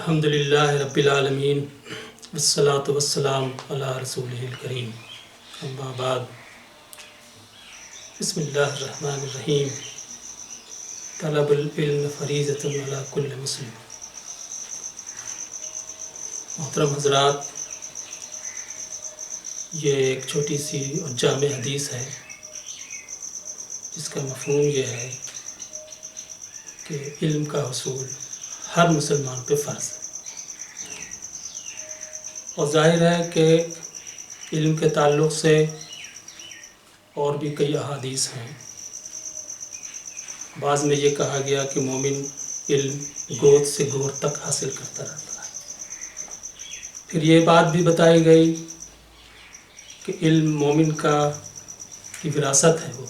الحمد للہ رب العالمین والصلاة والسلام علی رسولہ الکریم اما بعد بسم اللہ الرحمن الرحیم طلب العلم فریضۃ علی کل مسلم۔ محترم حضرات، یہ ایک چھوٹی سی اور جامع حدیث ہے جس کا مفہوم یہ ہے کہ علم کا حصول ہر مسلمان پہ فرض ہے، اور ظاہر ہے کہ علم کے تعلق سے اور بھی کئی احادیث ہیں۔ بعض میں یہ کہا گیا کہ مومن علم گود سے گور تک حاصل کرتا رہتا ہے۔ پھر یہ بات بھی بتائی گئی کہ علم مومن کی وراثت ہے، وہ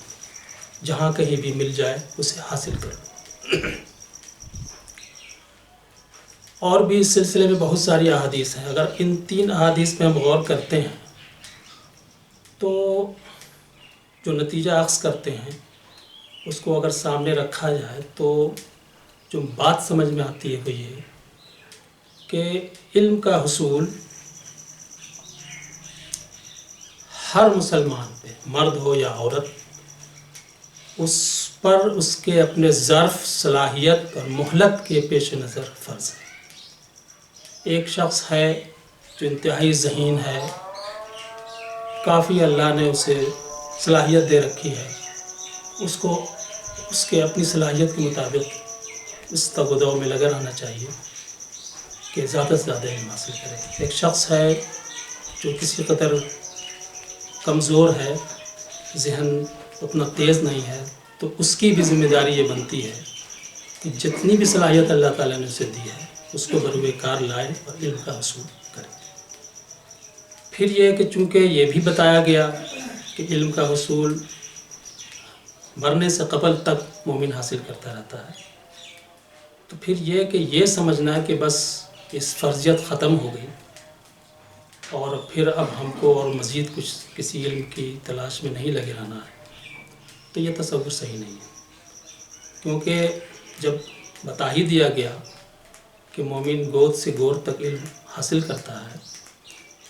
جہاں کہیں بھی مل جائے اسے حاصل کرو۔ اور بھی اس سلسلے میں بہت ساری احادیث ہیں۔ اگر ان 3 احادیث میں ہم غور کرتے ہیں تو جو نتیجہ اخذ کرتے ہیں اس کو اگر سامنے رکھا جائے تو جو بات سمجھ میں آتی ہے وہ یہ کہ علم کا حصول ہر مسلمان پہ، مرد ہو یا عورت، اس پر اس کے اپنے ظرف، صلاحیت اور مہلت کے پیش نظر فرض ہے۔ ایک شخص ہے جو انتہائی ذہین ہے، کافی اللہ نے اسے صلاحیت دے رکھی ہے، اس کو اس کے اپنی صلاحیت کے مطابق اس تگ و دو میں لگا رہنا چاہیے کہ زیادہ سے زیادہ علم حاصل کرے۔ ایک شخص ہے جو کسی قدر کمزور ہے، ذہن اتنا تیز نہیں ہے، تو اس کی بھی ذمہ داری یہ بنتی ہے کہ جتنی بھی صلاحیت اللہ تعالیٰ نے اسے دی ہے اس کو بروئے کار لائے اور علم کا حصول کرے۔ پھر یہ کہ چونکہ یہ بھی بتایا گیا کہ علم کا حصول مرنے سے قبل تک مومن حاصل کرتا رہتا ہے، تو پھر یہ کہ یہ سمجھنا ہے کہ بس اس فرضیت ختم ہو گئی اور پھر اب ہم کو اور مزید کچھ کسی علم کی تلاش میں نہیں لگے رہنا ہے، تو یہ تصور صحیح نہیں ہے۔ کیونکہ جب بتا ہی دیا گیا کہ مومن گود سے گور تک علم حاصل کرتا ہے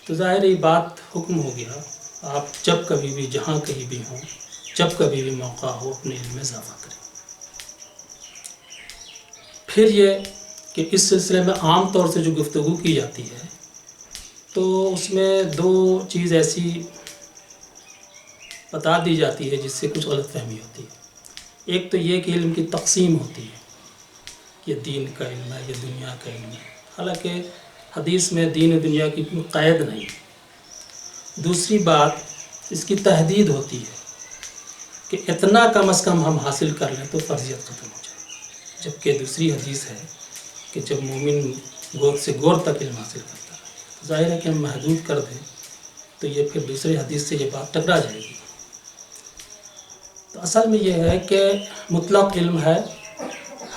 تو ظاہر یہ بات حکم ہو گیا، آپ جب کبھی بھی جہاں کہیں بھی ہوں، جب کبھی بھی موقع ہو اپنے علم میں اضافہ کریں۔ پھر یہ کہ اس سلسلے میں عام طور سے جو گفتگو کی جاتی ہے تو اس میں 2 چیز ایسی بتا دی جاتی ہے جس سے کچھ غلط فہمی ہوتی ہے۔ ایک تو یہ کہ علم کی تقسیم ہوتی ہے، یہ دین کا علم ہے، یہ دنیا کا علم ہے، حالانکہ حدیث میں دین و دنیا کی کوئی قید نہیں۔ دوسری بات، اس کی تحدید ہوتی ہے کہ اتنا کم از کم ہم حاصل کر لیں تو فرضیت ختم ہو جائے، جبکہ دوسری حدیث ہے کہ جب مومن گود سے گور تک علم حاصل کرتا ہے تو ظاہر ہے کہ ہم محدود کر دیں تو یہ پھر دوسری حدیث سے یہ بات ٹکرا جائے گی۔ تو اصل میں یہ ہے کہ مطلق علم ہے،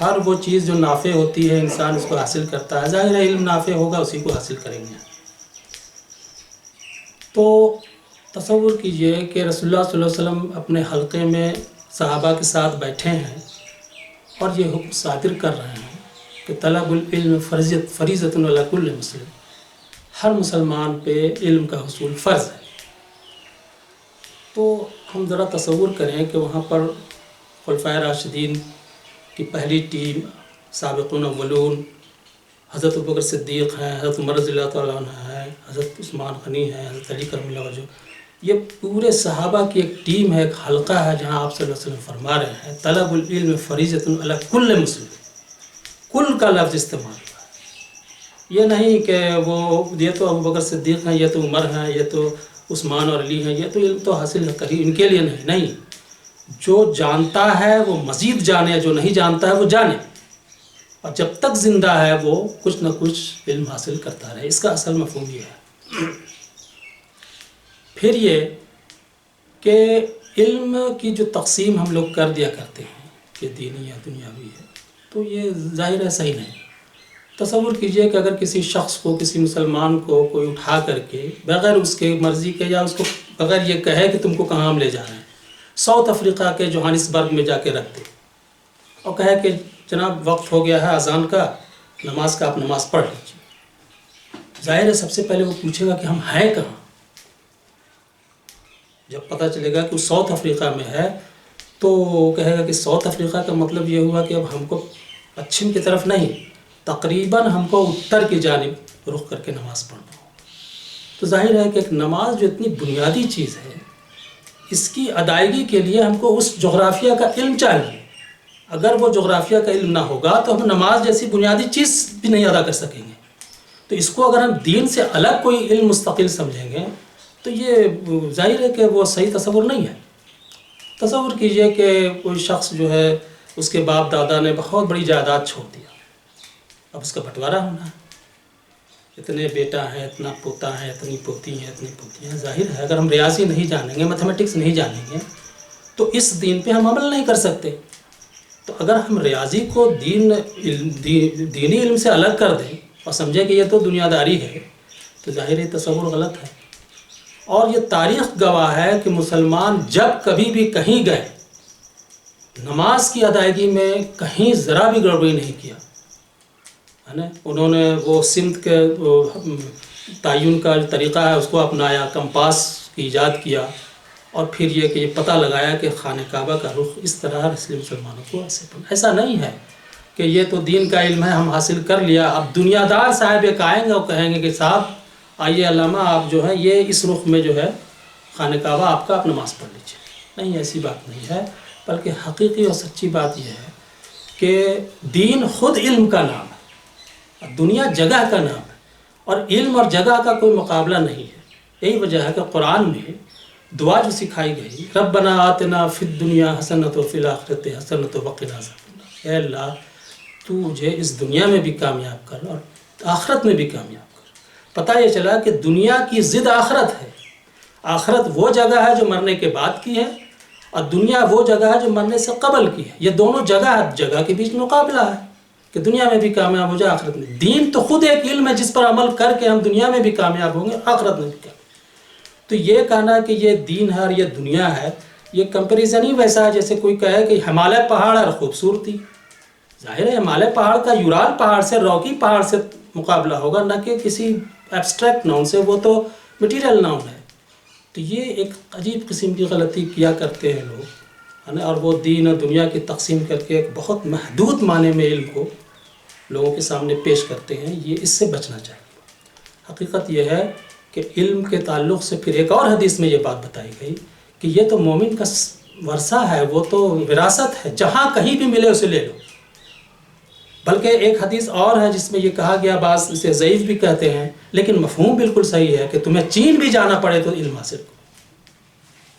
ہر وہ چیز جو نافع ہوتی ہے انسان اس کو حاصل کرتا ہے، ظاہر ہے علم نافع ہوگا اسی کو حاصل کریں گے۔ تو تصور کیجئے کہ رسول اللہ صلی اللہ علیہ وسلم اپنے حلقے میں صحابہ کے ساتھ بیٹھے ہیں اور یہ حکم صادر کر رہے ہیں کہ طلب العلم فریضۃ علی کل مسلم، ہر مسلمان پہ علم کا حصول فرض ہے۔ تو ہم ذرا تصور کریں کہ وہاں پر خلفائے راشدین کی پہلی ٹیم، سابقون اولون، حضرت ابوبکر صدیق ہیں، حضرت عمر رضی اللہ تعالیٰ عنہ ہیں، حضرت عثمان غنی ہیں، حضرت علی کرم اللہ وجہہ، یہ پورے صحابہ کی ایک ٹیم ہے، ایک حلقہ ہے جہاں آپ صلی اللہ علیہ وسلم فرما رہے ہیں طلب العلم فریضۃ علی کل مسلم، کل کا لفظ استعمال ہوا ہے۔ یہ نہیں کہ یہ تو ابوبکر صدیق ہیں، یہ تو عمر ہیں، یہ تو عثمان اور علی ہیں، یہ تو علم تو حاصل کری ان کے لیے نہیں، جو جانتا ہے وہ مزید جانے، جو نہیں جانتا ہے وہ جانے، اور جب تک زندہ ہے وہ کچھ نہ کچھ علم حاصل کرتا رہے۔ اس کا اصل مفہوم یہ ہے۔ پھر یہ کہ علم کی جو تقسیم ہم لوگ کر دیا کرتے ہیں کہ دینی یا دنیاوی ہے، تو یہ ظاہر ہے صحیح نہیں۔ تصور کیجئے کہ اگر کسی شخص کو، کسی مسلمان کو کوئی اٹھا کر کے بغیر اس کے مرضی کے یا اس کو بغیر یہ کہے کہ تم کو کہاں ہم لے جا رہے ہیں، ساؤتھ افریقہ کے جوہانسبرگ میں جا کے رکھ دے اور کہے کہ جناب وقت ہو گیا ہے اذان کا، نماز کا آپ نماز پڑھ لیجیے. ظاہر ہے سب سے پہلے وہ پوچھے گا کہ ہم ہیں کہاں. جب پتہ چلے گا کہ وہ ساؤتھ افریقہ میں ہے تو وہ کہے گا کہ ساؤتھ افریقہ کا مطلب یہ ہوا کہ اب ہم کو پچھم کی طرف نہیں، تقریباً ہم کو اتر کی جانب رخ کر کے نماز پڑھنا ہو. تو ظاہر ہے کہ ایک نماز جو اتنی بنیادی چیز ہے، اس کی ادائیگی کے لیے ہم کو اس جغرافیہ کا علم چاہیے. اگر وہ جغرافیہ کا علم نہ ہوگا تو ہم نماز جیسی بنیادی چیز بھی نہیں ادا کر سکیں گے. تو اس کو اگر ہم دین سے الگ کوئی علم مستقل سمجھیں گے تو یہ ظاہر ہے کہ وہ صحیح تصور نہیں ہے. تصور کیجئے کہ کوئی شخص جو ہے اس کے باپ دادا نے بہت بڑی جائیداد چھوڑ دیا، اب اس کا بٹوارہ ہونا ہے. اتنے بیٹا ہیں، اتنا پوتا ہے، اتنی پوتی ہیں، اتنی پوتی ہیں. ظاہر ہے اگر ہم ریاضی نہیں جانیں گے، میتھمیٹکس نہیں جانیں گے تو اس دین پہ ہم عمل نہیں کر سکتے. تو اگر ہم ریاضی کو دینی علم سے الگ کر دیں اور سمجھیں کہ یہ تو دنیا داری ہے تو ظاہر یہ تصور غلط ہے. اور یہ تاریخ گواہ ہے کہ مسلمان جب کبھی بھی کہیں گئے، نماز کی ادائیگی میں کہیں ذرا بھی گڑبڑی نہیں کیا ہے نا. انہوں نے وہ سمت کے تعین کا جو طریقہ ہے اس کو اپنایا، کمپاس کی ایجاد کیا، اور پھر یہ کہ یہ پتہ لگایا کہ خانہ کعبہ کا رخ اس طرح ہے، اس لیے مسلمانوں کو ایسا نہیں ہے کہ یہ تو دین کا علم ہے ہم حاصل کر لیا. اب دنیا دار صاحب ایک آئیں گے اور کہیں گے کہ صاحب آئیے علامہ آپ جو ہے یہ اس رخ میں جو ہے خانہ کعبہ آپ کا، آپ نماز پڑھ لیجیے. نہیں، ایسی بات نہیں ہے، بلکہ حقیقی اور سچی بات یہ ہے کہ دین خود علم کا نام ہے، دنیا جگہ کا نام ہے، اور علم اور جگہ کا کوئی مقابلہ نہیں ہے. یہی وجہ ہے کہ قرآن میں دعا جو سکھائی گئی، ربنا آتنا فی الدنیا حسنۃ وفی الآخرۃ حسنۃ وقنا عذاب النار، اے اللہ تو مجھے اس دنیا میں بھی کامیاب کر اور آخرت میں بھی کامیاب کر. پتہ یہ چلا کہ دنیا کی ضد آخرت ہے. آخرت وہ جگہ ہے جو مرنے کے بعد کی ہے، اور دنیا وہ جگہ ہے جو مرنے سے قبل کی ہے. یہ دونوں جگہ کے بیچ مقابلہ ہے کہ دنیا میں بھی کامیاب ہو جائے، آخرت میں. دین تو خود ایک علم ہے جس پر عمل کر کے ہم دنیا میں بھی کامیاب ہوں گے، آخرت میں بھی کامیاب. تو یہ کہنا کہ یہ دین ہے اور یہ دنیا ہے، یہ کمپیریزن ہی ویسا ہے جیسے کوئی کہے کہ ہمالیہ پہاڑ اور خوبصورتی. ظاہر ہے ہمالیہ پہاڑ کا یورال پہاڑ سے، روکی پہاڑ سے مقابلہ ہوگا، نہ کہ کسی ایبسٹریکٹ ناؤن سے، وہ تو مٹیریل ناؤن ہے. تو یہ ایک عجیب قسم کی غلطی کیا کرتے ہیں لوگ ہے نا، اور وہ دین اور دنیا کی تقسیم کر کے ایک بہت محدود معنی میں علم کو لوگوں کے سامنے پیش کرتے ہیں. یہ اس سے بچنا چاہیے. حقیقت یہ ہے کہ علم کے تعلق سے پھر ایک اور حدیث میں یہ بات بتائی گئی کہ یہ تو مومن کا ورثہ ہے، وہ تو وراثت ہے، جہاں کہیں بھی ملے اسے لے لو. بلکہ ایک حدیث اور ہے جس میں یہ کہا گیا، بعض اسے ضعیف بھی کہتے ہیں لیکن مفہوم بالکل صحیح ہے، کہ تمہیں چین بھی جانا پڑے تو علم حاصل کرو.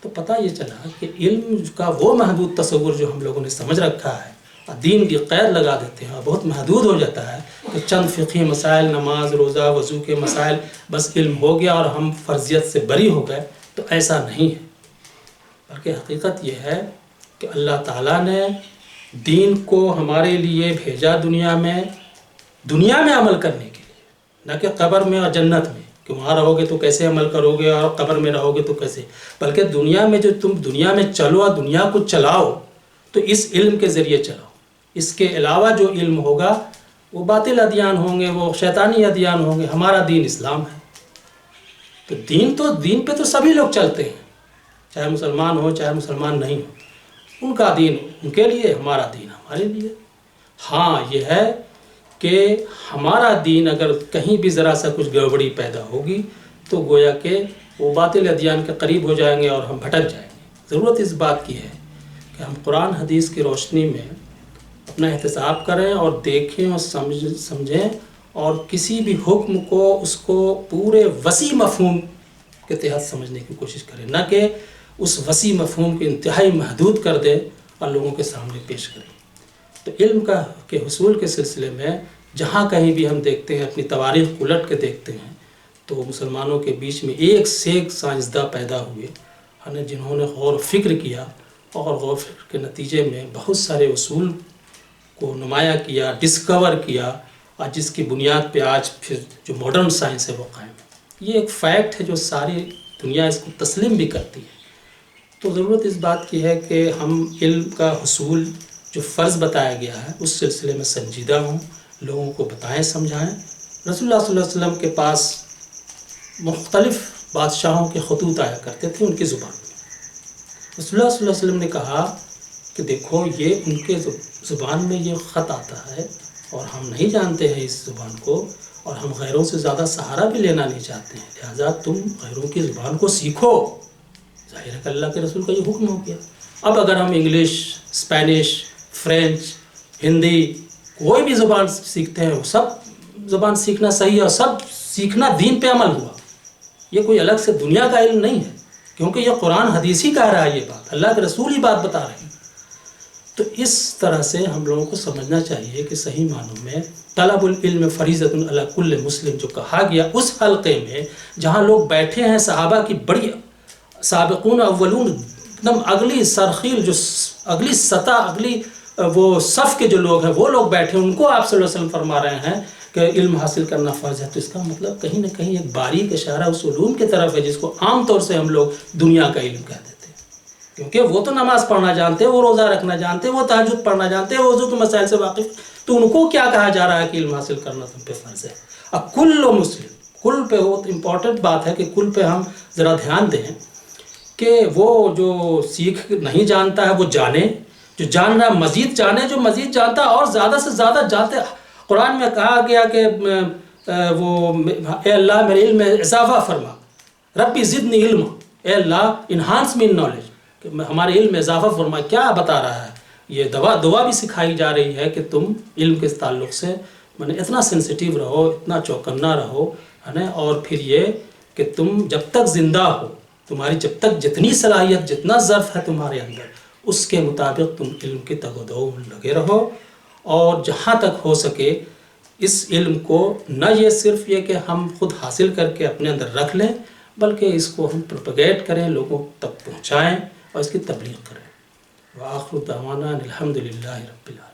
تو پتہ یہ چلا کہ علم کا وہ محدود تصور جو ہم لوگوں نے سمجھ رکھا ہے اور دین کی قید لگا دیتے ہیں اور بہت محدود ہو جاتا ہے کہ چند فقہی مسائل، نماز، روزہ، وضو کے مسائل بس علم ہو گیا اور ہم فرضیت سے بری ہو گئے. تو ایسا نہیں ہے، بلکہ حقیقت یہ ہے کہ اللہ تعالیٰ نے دین کو ہمارے لیے بھیجا دنیا میں عمل کرنے کے لیے، نہ کہ قبر میں اور جنت میں کہ وہاں رہو گے تو کیسے عمل کرو گے اور قبر میں رہو گے تو کیسے. بلکہ دنیا میں جو تم دنیا میں چلو اور دنیا کو چلاؤ تو اس علم کے ذریعے چلاؤ. اس کے علاوہ جو علم ہوگا وہ باطل ادیان ہوں گے، وہ شیطانی ادیان ہوں گے. ہمارا دین اسلام ہے. تو دین پہ تو سبھی لوگ چلتے ہیں، چاہے مسلمان ہو چاہے مسلمان نہیں ہو. ان کا دین ان کے لیے، ہمارا دین ہمارے لیے. ہاں یہ ہے کہ ہمارا دین اگر کہیں بھی ذرا سا کچھ گڑبڑی پیدا ہوگی تو گویا کہ وہ باطل ادیان کے قریب ہو جائیں گے اور ہم بھٹک جائیں گے. ضرورت اس بات کی ہے کہ ہم قرآن حدیث کی روشنی میں اپنا احتساب کریں اور دیکھیں اور سمجھیں، اور کسی بھی حکم کو اس کو پورے وسیع مفہوم کے تحت سمجھنے کی کوشش کریں، نہ کہ اس وسیع مفہوم کو انتہائی محدود کر دیں اور لوگوں کے سامنے پیش کریں. تو علم کے حصول کے سلسلے میں جہاں کہیں بھی ہم دیکھتے ہیں، اپنی تواریخ الٹ کے دیکھتے ہیں، تو مسلمانوں کے بیچ میں ایک سے ایک سائنسداں پیدا ہوئے ہیں جنہوں نے غور و فکر کیا، اور غور و فکر کے نتیجے میں بہت سارے اصول کو نمایاں کیا، ڈسکور کیا، اور جس کی بنیاد پہ آج پھر جو ماڈرن سائنس ہے وہ قائم ہے. یہ ایک فیکٹ ہے جو ساری دنیا اس کو تسلیم بھی کرتی ہے. تو ضرورت اس بات کی ہے کہ ہم علم کا حصول جو فرض بتایا گیا ہے اس سلسلے میں سنجیدہ ہوں، لوگوں کو بتائیں سمجھائیں۔ رسول اللہ صلی اللہ علیہ وسلم کے پاس مختلف بادشاہوں کے خطوط آیا کرتے تھے ان کی زبان میں۔ رسول اللہ صلی اللہ علیہ وسلم نے کہا کہ دیکھو یہ ان کے زبان میں یہ خط آتا ہے اور ہم نہیں جانتے ہیں اس زبان کو، اور ہم غیروں سے زیادہ سہارا بھی لینا نہیں چاہتے ہیں، لہٰذا تم غیروں کی زبان کو سیکھو۔ ظاہر ہے کہ اللہ کے رسول کا یہ حکم ہو گیا۔ اب اگر ہم انگلش، اسپینش، فرینچ، ہندی کوئی بھی زبان سیکھتے ہیں، وہ سب زبان سیکھنا صحیح ہے، اور سب سیکھنا دین پہ عمل ہوا، یہ کوئی الگ سے دنیا کا علم نہیں ہے، کیونکہ یہ قرآن حدیث ہی کہہ رہا ہے، یہ بات اللہ کے رسول ہی بات بتا رہے ہیں۔ تو اس طرح سے ہم لوگوں کو سمجھنا چاہیے کہ صحیح معنوں میں طلب العلم فریضۃ علی کل مسلم جو کہا گیا اس حلقے میں جہاں لوگ بیٹھے ہیں، صحابہ کی بڑی سابقون اولون، ایک دم اگلی سرخیل، جو اگلی سطح، اگلی وہ صف کے جو لوگ ہیں وہ لوگ بیٹھے ہیں، ان کو آپ صلی اللہ علیہ وسلم فرما رہے ہیں کہ علم حاصل کرنا فرض ہے، تو اس کا مطلب کہیں نہ کہیں ایک باریک اشارہ اس علوم کی طرف ہے جس کو عام طور سے ہم لوگ دنیا کا علم کہتے ہیں، کیونکہ وہ تو نماز پڑھنا جانتے ہیں، وہ روزہ رکھنا جانتے ہیں، وہ تہجد پڑھنا جانتے ہیں، وہ وضو کے مسائل سے واقف، تو ان کو کیا کہا جا رہا ہے کہ علم حاصل کرنا تم پہ فرض ہے۔ اب کل مسلم، کل پہ بہت امپورٹنٹ بات ہے کہ کل پہ ہم ذرا دھیان دیں کہ وہ جو سیکھ نہیں جانتا ہے وہ جانے، جو جان رہا مزید جانے، جو مزید جانتا ہے اور زیادہ سے زیادہ جانتے۔ قرآن میں کہا گیا کہ وہ اے اللہ میرے علم میں اضافہ فرما، ربی زدنی علم، اے اللہ انہانس می نالج، کہ ہمارے علم میں اضافہ فرما۔ کیا بتا رہا ہے؟ یہ دعا بھی سکھائی جا رہی ہے کہ تم علم کے تعلق سے اتنا سینسٹیو رہو، اتنا چوکنا رہو، ہے نا، اور پھر یہ کہ تم جب تک زندہ ہو، تمہاری جب تک جتنی صلاحیت، جتنا ظرف ہے تمہارے اندر، اس کے مطابق تم علم کی تگ و دو میں لگے رہو، اور جہاں تک ہو سکے اس علم کو نہ یہ صرف یہ کہ ہم خود حاصل کر کے اپنے اندر رکھ لیں، بلکہ اس کو ہم پروپیگیٹ کریں، لوگوں تک پہنچائیں اور اس کی تبلیغ کریں۔ وآخر دعوانا الحمدللہ رب العالمین۔